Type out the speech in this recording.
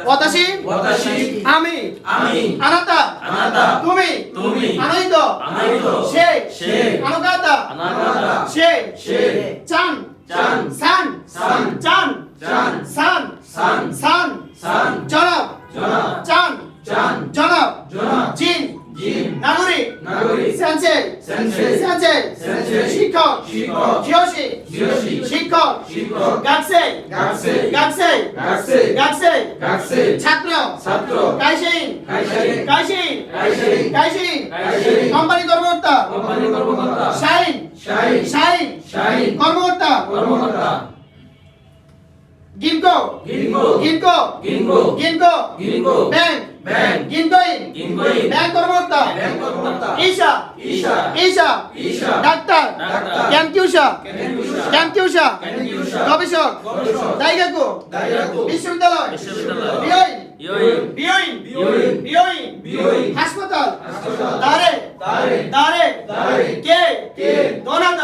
ওয়াতাশি আমি আনাতা তুমি আনাইত সে আনুগাতা সে চান সান জনাব চান জনাব জিন নাগরিক সেন্সে শিক্ষক জিওসি শিক্ষক গাকসে ছাত্র কাইসিন কোম্পানি কর্মকর্তা শাইন কর্মকর্তা গিনকো ব্যাংক গিনকোইন ব্যাংক কর্মকর্তা ঈশা ডাক্তার ক্যান্টিউশা গবেষক দাইগাকু বিশ্ববিদ্যালয় বিওইন হাসপাতাল দারে কে দোনাতে